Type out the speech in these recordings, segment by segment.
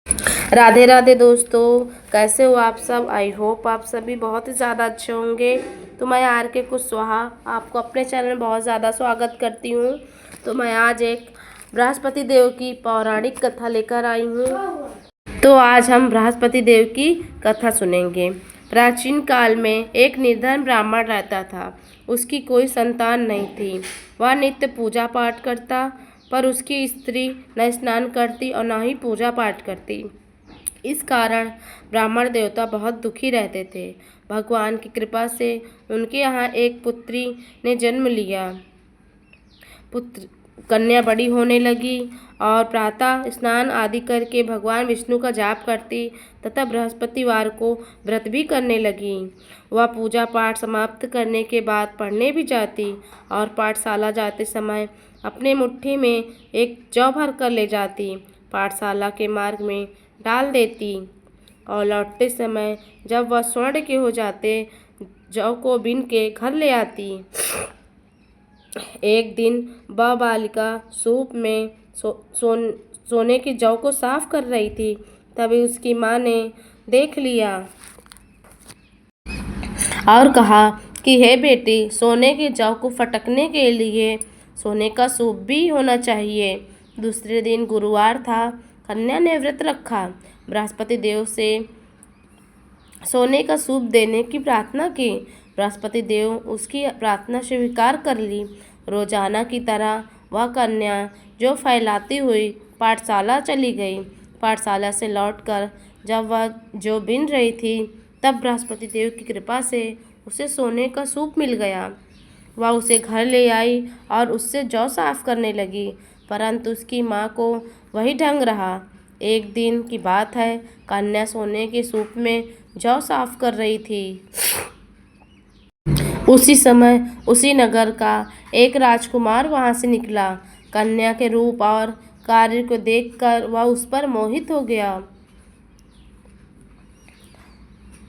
राधे राधे दोस्तों, कैसे हो आप सब। आई होप आप सभी बहुत ही ज़्यादा अच्छे होंगे। तो मैं आर के कुशवाहा आपको अपने चैनल में बहुत ज़्यादा स्वागत करती हूँ। तो मैं आज एक बृहस्पति देव की पौराणिक कथा लेकर आई हूँ। तो आज हम बृहस्पति देव की कथा सुनेंगे। प्राचीन काल में एक निर्धन ब्राह्मण रहता था। उसकी कोई संतान नहीं थी। वह नित्य पूजा पाठ करता, पर उसकी स्त्री न स्नान करती और न ही पूजा पाठ करती। इस कारण ब्राह्मण देवता बहुत दुखी रहते थे। भगवान की कृपा से उनके यहाँ एक पुत्री ने जन्म लिया। पुत्र कन्या बड़ी होने लगी और प्रातः स्नान आदि करके भगवान विष्णु का जाप करती तथा बृहस्पतिवार को व्रत भी करने लगी। वह पूजा पाठ समाप्त करने के बाद पढ़ने भी जाती और पाठशाला जाते समय अपने मुट्ठी में एक जौ भर कर ले जाती। पाठशाला के मार्ग में डाल देती और लौटते समय जब वह स्वर्ण के हो जाते, जौ को बीन के घर ले आती। एक दिन वह बालिका सूप में सोने की जौ को साफ कर रही थी। तभी उसकी माँ ने देख लिया और कहा कि हे बेटी, सोने की जौ को फटकने के लिए सोने का सूप भी होना चाहिए। दूसरे दिन गुरुवार था। कन्या ने व्रत रखा, बृहस्पति देव से सोने का सूप देने की प्रार्थना की। बृहस्पति देव उसकी प्रार्थना स्वीकार कर ली। रोजाना की तरह वह कन्या जो फैलाती हुई पाठशाला चली गई। पाठशाला से लौटकर जब वह जो बिन रही थी, तब बृहस्पति देव की कृपा से उसे सोने का सूप मिल गया। वह उसे घर ले आई और उससे जौ साफ करने लगी, परंतु उसकी माँ को वही ढंग रहा। एक दिन की बात है, कन्या सोने के सूप में जौ साफ कर रही थी। उसी समय उसी नगर का एक राजकुमार वहां से निकला। कन्या के रूप और कार्य को देखकर वह उस पर मोहित हो गया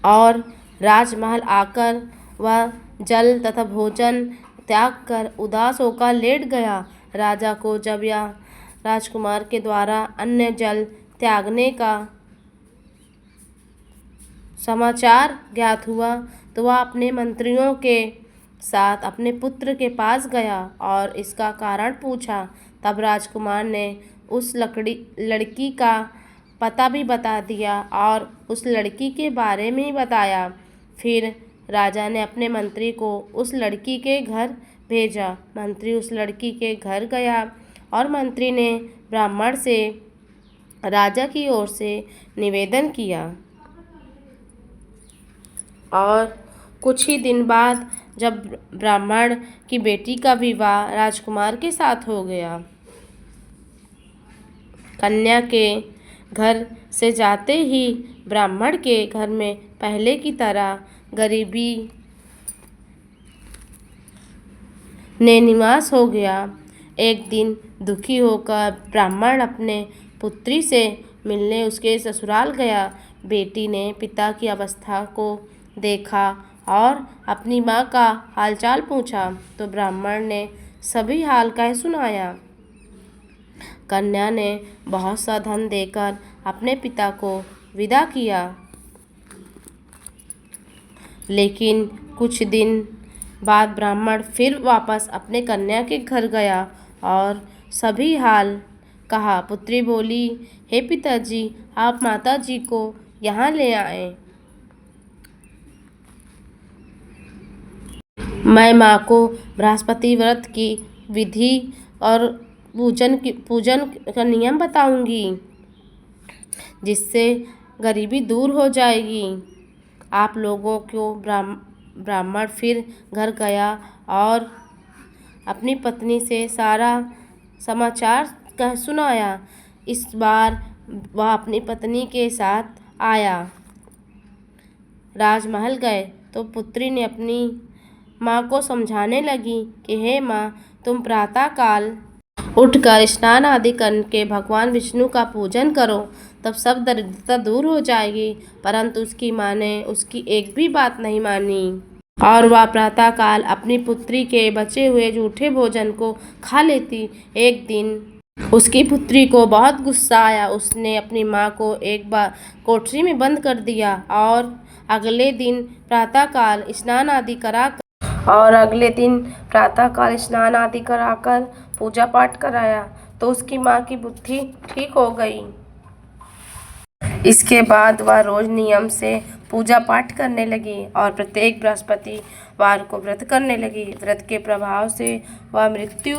और राजमहल आकर वह जल तथा भोजन त्याग कर उदास होकर लेट गया। राजा को जब यह राजकुमार के द्वारा अन्य जल त्यागने का समाचार ज्ञात हुआ, तो वह अपने मंत्रियों के साथ अपने पुत्र के पास गया और इसका कारण पूछा। तब राजकुमार ने उस लड़की का पता भी बता दिया और उस लड़की के बारे में ही बताया। फिर राजा ने अपने मंत्री को उस लड़की के घर भेजा। मंत्री उस लड़की के घर गया और मंत्री ने ब्राह्मण से राजा की ओर से निवेदन किया और कुछ ही दिन बाद जब ब्राह्मण की बेटी का विवाह राजकुमार के साथ हो गया। कन्या के घर से जाते ही ब्राह्मण के घर में पहले की तरह गरीबी ने निवास हो गया। एक दिन दुखी होकर ब्राह्मण अपने पुत्री से मिलने उसके ससुराल गया। बेटी ने पिता की अवस्था को देखा और अपनी माँ का हालचाल पूछा, तो ब्राह्मण ने सभी हाल कह सुनाया। कन्या ने बहुत सा धन देकर अपने पिता को विदा किया, लेकिन कुछ दिन बाद ब्राह्मण फिर वापस अपने कन्या के घर गया और सभी हाल कहा। पुत्री बोली, हे पिताजी, आप माताजी को यहाँ ले आए। मैं माँ को बृहस्पति व्रत की विधि और पूजन का नियम बताऊंगी, जिससे गरीबी दूर हो जाएगी। आप लोगों को ब्राह्मण फिर घर गया और अपनी पत्नी से सारा समाचार कह सुनाया। इस बार वह अपनी पत्नी के साथ आया। राजमहल गए तो पुत्री ने अपनी माँ को समझाने लगी कि हे माँ, तुम प्रातःकाल उठकर स्नान आदि करके भगवान विष्णु का पूजन करो, तब सब दरिद्रता दूर हो जाएगी। परंतु उसकी माँ ने उसकी एक भी बात नहीं मानी और वह प्रातःकाल अपनी पुत्री के बचे हुए जूठे भोजन को खा लेती। एक दिन उसकी पुत्री को बहुत गुस्सा आया। उसने अपनी माँ को एक बार कोठरी में बंद कर दिया और अगले दिन प्रातःकाल स्नान आदि कराकर पूजा पाठ कराया तो उसकी माँ की बुद्धि ठीक हो गई। इसके बाद वह रोज नियम से पूजा पाठ करने लगी और प्रत्येक बृहस्पतिवार को व्रत करने लगी। व्रत के प्रभाव से वह मृत्यु